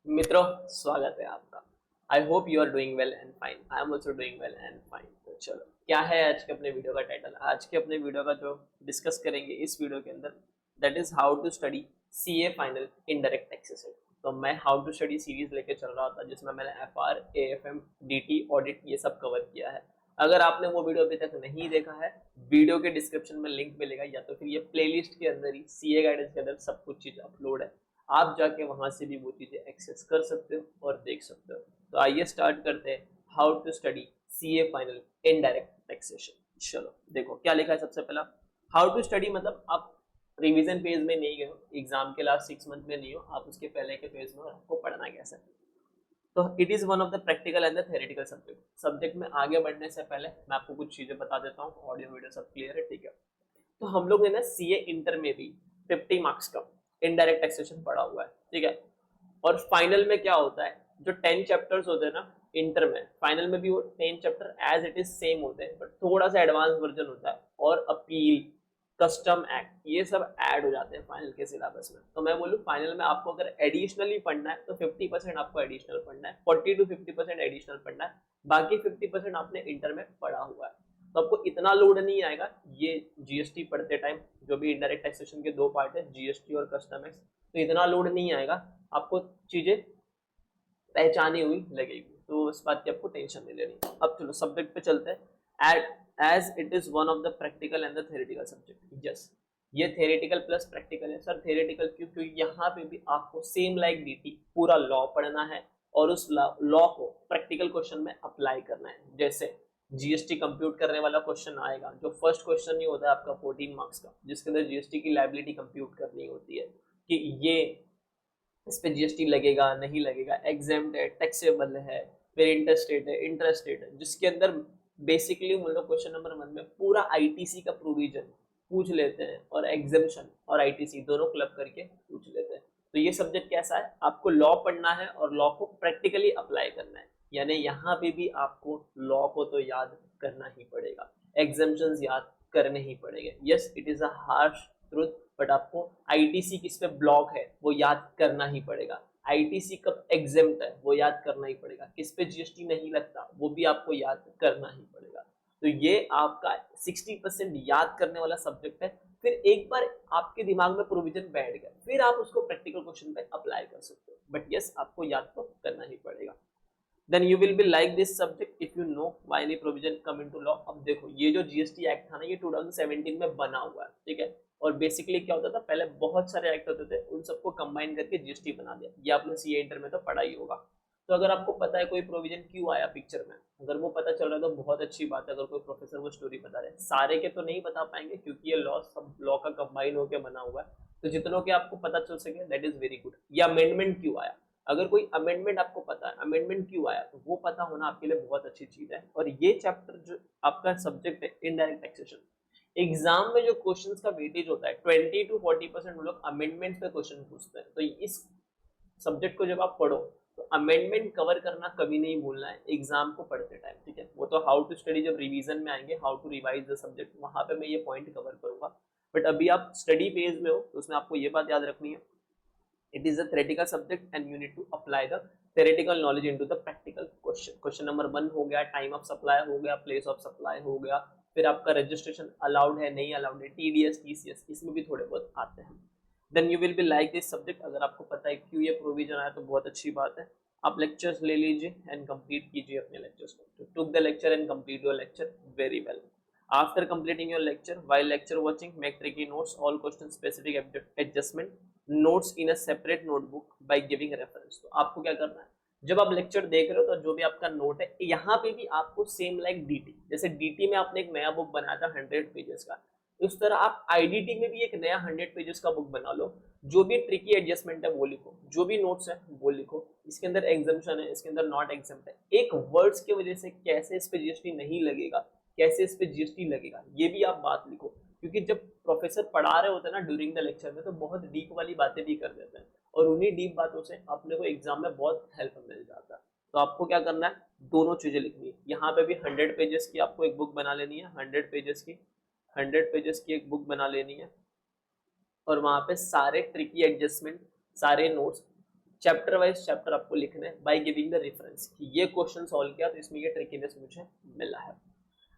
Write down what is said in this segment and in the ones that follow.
मित्रों, स्वागत है आपका। I hope you are doing well and fine. I am also doing well and fine. तो चलो, क्या है आज के अपने वीडियो का टाइटल? आज के अपने वीडियो का जो डिस्कस करेंगे इस वीडियो के अंदर, that is how to study CA final indirect taxes. तो मैं हाउ टू स्टडी सीरीज लेके चल रहा था जिसमें मैंने एफआर, एएफएम, डीटी, ऑडिट ये सब कवर किया है। अगर आपने वो वीडियो अभी तक नहीं देखा है, वीडियो के डिस्क्रिप्शन में लिंक मिलेगा, या तो फिर ये प्लेलिस्ट के अंदर ही सीए गाइडेंस के अंदर सब कुछ चीज अपलोड है। आप जाके वहां से भी वो चीजें एक्सेस कर सकते हो और देख सकते हो। तो आइए स्टार्ट करते हैं, how to study CA final indirect taxation. चलो देखो क्या लिखा है। सबसे पहला, हाउ टू स्टडी मतलब आप रिवीजन फेज में नहीं गए हो, एग्जाम के लास्ट 6 मंथ में नहीं हो, आप उसके पहले के फेज में हो, आपको पढ़ना कैसे। तो it is one of the practical and the theoretical subject में आगे बढ़ने से पहले मैं आपको कुछ चीजें बता देता हूँ। ऑडियो वीडियो सब क्लियर है? ठीक है। तो हम लोग ने ना सीए इंटर में भी 50 मार्क्स का इनडायरेक्ट टैक्सेशन पढ़ा हुआ है, ठीक है। और फाइनल में क्या होता है, जो 10 चैप्टर्स होते हैं ना इंटर में, फाइनल में भी वो 10 chapter as it is same होते हैं, बट थोड़ा सा एडवांस वर्जन होता है। और अपील, कस्टम एक्ट, ये सब ऐड हो जाते हैं फाइनल के सिलेबस में। तो मैं बोलूँ फाइनल में आपको अगर एडिशनली पढ़ना है तो 50% आपको एडिशनल पढ़ना है, 40 to 50% एडिशनल पढ़ना है, बाकी 50% आपने इंटर में पढ़ा हुआ है। तो आपको इतना लोड नहीं आएगा। ये जीएसटी पढ़ते टाइम, जो भी इनडायरेक्ट टैक्सेशन के दो पार्ट है, जीएसटी और कस्टम एक्ट, तो इतना लोड नहीं आएगा। आपको चीजें पहचानी हुई लगेगी, तो इस बात की आपको टेंशन नहीं लेनी। अब चलो सब्जेक्ट पे चलते हैं। As it is one of the practical and the theoretical subject. Yes, ये थ्योरेटिकल प्लस प्रैक्टिकल है। सर थ्योरेटिकल क्यों? क्योंकि यहाँ पे भी आपको सेम लाइक डीटी पूरा लॉ पढ़ना है और उस लॉ को प्रैक्टिकल क्वेश्चन में अप्लाई करना है। जैसे जीएसटी कंप्यूट करने वाला क्वेश्चन आएगा, जो फर्स्ट क्वेश्चन ही होता है आपका 14 मार्क्स का, जिसके अंदर जीएसटी की लाइबिलिटी कंप्यूट करनी होती है कि ये इस पे जीएसटी लगेगा नहीं लगेगा, एग्जेम्प्ट है, टैक्सेबल है, फिर इंटरस्टेट है, इंटरस्टेट है, जिसके अंदर बेसिकली हम लोग क्वेश्चन नंबर 1 में पूरा आईटीसी का प्रोविजन पूछ लेते हैं, और एग्जेम्पशन और आईटीसी दोनों क्लब करके पूछ लेते हैं। तो ये सब्जेक्ट कैसा है, आपको लॉ पढ़ना है और लॉ को प्रैक्टिकली अप्लाई करना है। यानी यहाँ पे भी आपको लॉ को तो याद करना ही पड़ेगा, एग्जेम्पशन याद करने ही पड़ेंगे। Yes, it is a harsh truth, but आपको आईटीसी किस पे ब्लॉक है वो याद करना ही पड़ेगा, आईटीसी कब एग्जेम्प्ट है वो याद करना ही पड़ेगा, किस पे जीएसटी नहीं लगता वो भी आपको याद करना ही पड़ेगा। तो ये आपका 60% याद करने वाला सब्जेक्ट है। फिर एक बार आपके दिमाग में प्रोविजन बैठ गया, फिर आप उसको प्रैक्टिकल क्वेश्चन पे अप्लाई कर सकते हो, बट यस आपको याद तो करना ही पड़ेगा। Then you will be like this subject if you know why any provision come into law. अब देखो ये जो जीएसटी एक्ट था ना, ये 2017 में बना हुआ है, ठीक है। और बेसिकली क्या होता था, पहले बहुत सारे एक्ट होते थे, उन सबको कंबाइन करके जीएसटी बना दिया। ये आपने सीए इंटर में तो पढ़ा ही होगा। तो अगर आपको पता है कोई प्रोविजन क्यों आया पिक्चर में, अगर वो पता चल रहा है तो बहुत अच्छी बात है। अगर कोई प्रोफेसर वो स्टोरी बता रहे हैं, सारे के तो नहीं बता पाएंगे क्योंकि ये लॉ सब लॉ का कंबाइन होकर बना हुआ है, तो जितनों के आपको पता चल सके दैट इज वेरी गुड। या अमेंडमेंट क्यों आया, अगर कोई अमेंडमेंट आपको पता है, अमेंडमेंट क्यों आया, तो वो पता होना आपके लिए बहुत अच्छी चीज है। और ये चैप्टर जो आपका सब्जेक्ट है इनडायरेक्ट टैक्सेशन, एग्जाम में जो क्वेश्चंस का वेटेज होता है 20 to 40% वो लोग अमेंडमेंट पे क्वेश्चन पूछते हैं। तो इस सब्जेक्ट को जब आप पढ़ो तो अमेंडमेंट कवर करना कभी नहीं भूलना है एग्जाम को पढ़ते टाइम, ठीक है। वो तो हाउ टू स्टडी जब रिवीजन में आएंगे, how to revise the subject, वहां पे मैं ये पॉइंट कवर करूंगा। बट अभी आप स्टडी फेज में हो तो उसमें आपको ये बात याद रखनी है, it is a theoretical subject and you need to apply the theoretical knowledge into the practical question। Question number 1 हो गया, टाइम ऑफ सप्लाई हो गया, प्लेस ऑफ सप्लाई हो गया, फिर आपका रजिस्ट्रेशन अलाउड है नहीं अलाउड है, टीडीएस टीसीएस इसमें भी थोड़े बहुत आते हैं। Then you will be like this subject. अगर आपको पता है क्यों ये प्रोविजन आया तो बहुत अच्छी बात है। आप लेक्चर्स ले लीजिए एंड कंप्लीट कीजिए अपने लेक्चर्स को। Took the lecture and complete your lecture very well. After completing your lecture, while lecture watching, make tricky notes, all question specific adjustment, notes in a separate notebook by giving reference। तो आपको क्या करना है, जब आप lecture देख रहे हो तो जो भी आपका नोट है यहाँ पे भी आपको सेम लाइक डीटी, जैसे डीटी में आपने एक नया बुक बनाया था 100 पेजेस का, उस तरह आप आईडीटी में भी एक नया 100 पेजेस का बुक बना लो। जो भी ट्रिकी एडजस्टमेंट है वो लिखो, जो भी नोट्स है वो लिखो, इसके अंदर एग्जाम्पशन है, इसके अंदर नॉट एग्जाम्प्ट है, एक वर्ड्स की वजह से कैसे इस पे जीएसटी नहीं लगेगा, कैसे इस पे जीएसटी लगेगा, ये भी आप बात लिखो। क्योंकि जब प्रोफेसर पढ़ा रहे होते हैं ना ड्यूरिंग द लेक्चर में, तो बहुत डीप वाली बातें भी कर देते हैं, और उन्हीं डीप बातों से अपने को एग्जाम में बहुत हेल्प मिल जाता है। तो आपको क्या करना है, दोनों चीजें लिखनी है। यहाँ पे भी 100 पेजेस की आपको एक बुक बना लेनी है, 100 पेजेस की एक बुक बना लेनी है, और वहां पे सारे ट्रिकी एडजस्टमेंट, सारे नोट्स चैप्टर वाइज चैप्टर आपको लिखना है बाय गिविंग द रेफरेंस कि ये क्वेश्चन सॉल्व किया तो इसमें ये ट्रिकीनेस मुझे मिला है।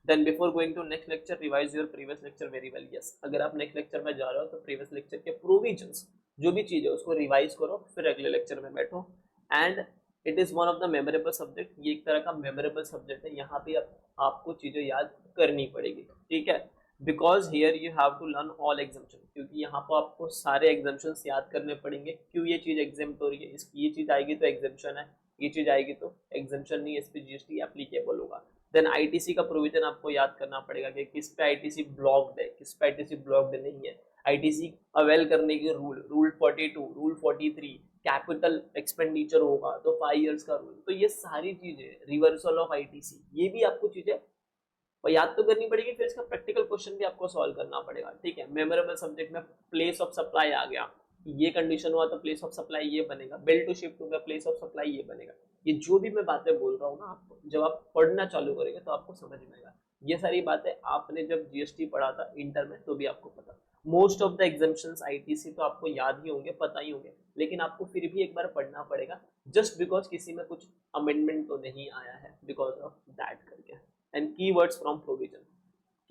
Then before going to next lecture revise your previous lecture very well. Yes, अगर आप नेक्स्ट लेक्चर में जा रहे हो तो प्रीवियस लेक्चर के प्रोविजंस जो भी चीज है उसको रिवाइज करो, फिर अगले लेक्चर में बैठो। And it is one of the memorable subject, ये एक तरह का मेमोरेबल सब्जेक्ट है, यहाँ पे आपको चीजें याद करनी पड़ेगी, ठीक है। Because here you have to learn all exemption, क्योंकि यहाँ पर आपको सारे एग्जाम्पशन याद करने पड़ेंगे। क्यों ये चीज एग्जाम्प्ट हो रही है, ये चीज आएगी तो एग्जाम्पशन है, ये चीज आएगी तो एग्जाम्पशन नहीं, इस पे जीएसटी एप्लीकेबल होगा। देन आईटीसी का प्रोविजन आपको याद करना पड़ेगा कि किस पे आईटीसी ब्लॉक्ड है, किस पे आईटीसी ब्लॉक्ड नहीं है। आईटीसी अवेल करने के रूल 42, रूल 43, कैपिटल एक्सपेंडिचर होगा तो 5 इयर्स का रूल। तो ये सारी चीजें, रिवर्सल ऑफ आईटीसी, ये भी आपको चीजें और याद तो करनी पड़ेगी, फिर इसका प्रैक्टिकल क्वेश्चन भी आपको सॉल्व करना पड़ेगा, ठीक है। मेमोरेबल सब्जेक्ट में प्लेस ऑफ सप्लाई आ गया, ये कंडीशन हुआ तो प्लेस ऑफ सप्लाई ये बनेगा, बिल टू शिफ्ट हो गया, प्लेस ऑफ सप्लाई ये बनेगा। ये जो भी मैं बातें बोल रहा हूँ ना आपको, जब आप पढ़ना चालू करेंगे तो आपको समझ में आएगा। ये सारी बातें आपने जब जीएसटी पढ़ा था इंटर में तो भी आपको पता। Most of the exemptions ITC तो आपको याद ही होंगे, पता ही होंगे, लेकिन आपको फिर भी एक बार पढ़ना पड़ेगा, जस्ट बिकॉज किसी में कुछ अमेंडमेंट तो नहीं आया है, बिकॉज ऑफ दैट करके। And keywords from provision,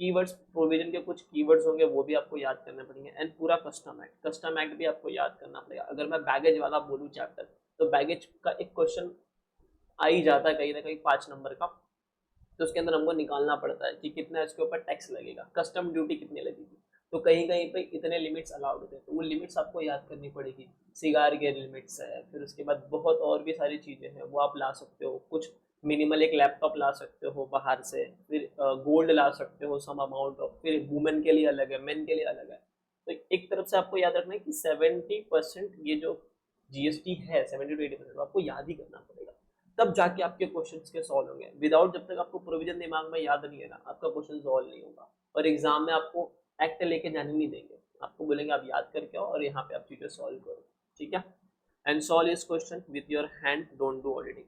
keywords provision के कुछ कीवर्ड्स होंगे वो भी आपको याद करने पड़ेंगे। एंड पूरा कस्टम एक्ट भी आपको याद करना पड़ेगा। अगर मैं बैगेज वाला बोलूँ चैप्टर, तो बैगेज का एक क्वेश्चन आ ही जाता है कहीं ना कहीं 5 नंबर का, तो उसके अंदर हमको निकालना पड़ता है कि कितना इसके ऊपर टैक्स लगेगा, कस्टम ड्यूटी कितनी लगेगी, तो कहीं कहीं पे इतने लिमिट्स अलाउड होते हैं, तो वो लिमिट्स आपको याद करनी पड़ेगी। सिगार के लिमिट्स है, फिर उसके बाद बहुत और भी सारी चीज़ें हैं वो आप ला सकते हो। कुछ मिनिमल एक लैपटॉप ला सकते हो बाहर से, फिर गोल्ड ला सकते हो सम अमाउंट ऑफ, फिर वुमेन के लिए अलग है, मेन के लिए अलग है। तो एक तरफ से आपको याद रखना है कि 70% ये जो जीएसटी है 70 to 80% आपको याद ही करना पड़ेगा, तब जाके आपके क्वेश्चंस के सॉल्व होंगे। विदाउट जब तक आपको प्रोविजन दिमाग में याद नहीं है ना, आपका क्वेश्चन सॉल्व नहीं होगा। और एग्जाम में आपको एक्ट लेके जाने नहीं देंगे, आपको बोलेंगे आप याद करके आओ और यहाँ पे आप चीजें सॉल्व करो, ठीक है। एंड सॉल्व इस question with your hand, don't do auditing.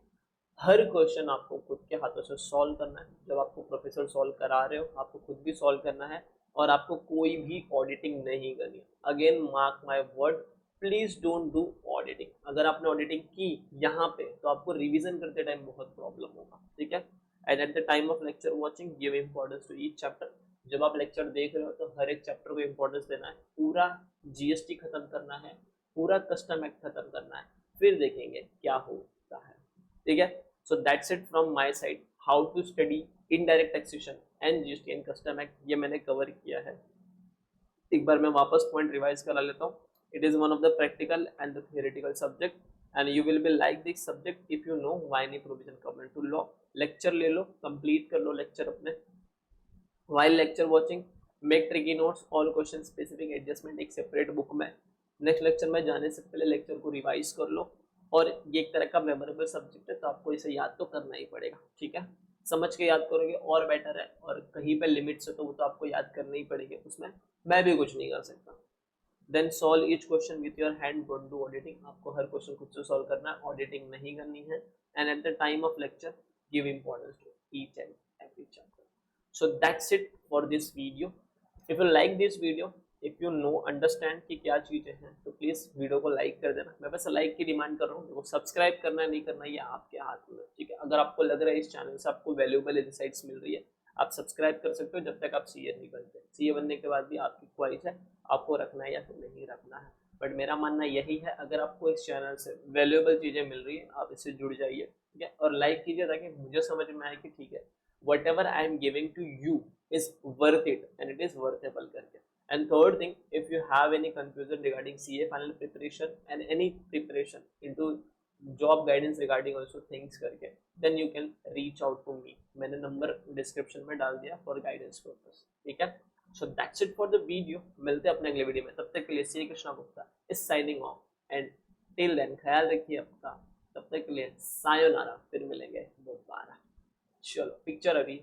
Her question आपको खुद के हाथों से सॉल्व करना है। जब आपको प्रोफेसर सॉल्व करा रहे हो आपको खुद भी सॉल्व करना है, और आपको कोई भी ऑडिटिंग नहीं करनी है। Again mark my word, please don't do auditing. अगर आपने ऑडिटिंग की यहाँ पे तो आपको रिवीजन करते टाइम बहुत प्रॉब्लम होगा, ठीक है। And at the time of lecture watching give importance to each chapter. जब आप लेक्चर देख रहे हो तो हर एक चैप्टर को इंपॉर्टेंस देना है। पूरा जीएसटी खत्म करना है, पूरा कस्टम एक्ट खत्म करना है, फिर देखेंगे क्या होता है, ठीक है। So that's it from my side, how to study indirect taxation and GST and custom act, ये मैंने कवर किया है। एक बार मैं वापस पॉइंट रिवाइज करा लेता हूँ। It is one of the practical and the theoretical subject, and you will be like this subject if you know why any provision come into law. Lecture ले लो, कंप्लीट कर लो लेक्चर अपने। while lecture watching make tricky notes, all question specific adjustment एक separate book में। Next lecture में जाने से पहले lecture को रिवाइज कर लो, और ये एक तरह का मेमोरेबल सब्जेक्ट है तो आपको इसे याद तो करना ही पड़ेगा, ठीक है। समझ के याद करोगे और बेटर है, और कहीं पे लिमिट्स है तो वो तो आपको याद करनी ही पड़ेगी, उसमें मैं भी कुछ नहीं कर सकता। Then solve each question with your hand, don't do auditing. आपको हर क्वेश्चन खुद से सॉल्व करना है, ऑडिटिंग नहीं करनी है। And at the time of lecture give importance to each and every chapter. So that's it for this video. If you like this video, if you know understand कि क्या चीज़ें हैं, तो प्लीज़ वीडियो को like कर देना। मैं बस लाइक की डिमांड कर रहा हूँ, देखो सब्सक्राइब करना नहीं करना ये आपके हाथ में, ठीक है। अगर आपको लग रहा है इस चैनल से आपको वैल्यूएबल इनसाइट्स मिल रही है, आप सब्सक्राइब कर सकते हो जब तक आप सीए नहीं बनते। सीए बनने के बाद भी आपकी ख्वाहिश है आपको रखना है या फिर नहीं रखना है, बट मेरा मानना यही है अगर आपको इस चैनल से वैल्यूएबल चीज़ें मिल रही है आप इससे जुड़ जाइए, ठीक है। और लाइक कीजिए ताकि मुझे समझ में आए कि ठीक है whatever I am giving to you is worth it and it is worthable करके। And third thing, if you have any confusion regarding CA final preparation and any preparation into job guidance regarding also things करके, then you can reach out to me। मैंने number description में डाल दिया for guidance purpose, ठीक है। So that's it for the video। मिलते हैं अपने अगले वीडियो में, तब तक के लिए Shri Krishna Gupta is signing off and till then ख्याल रखिए अपना, तब तक के लिए सायोनारा, फिर मिलेंगे दोबारा। चलो पिक्चर अभी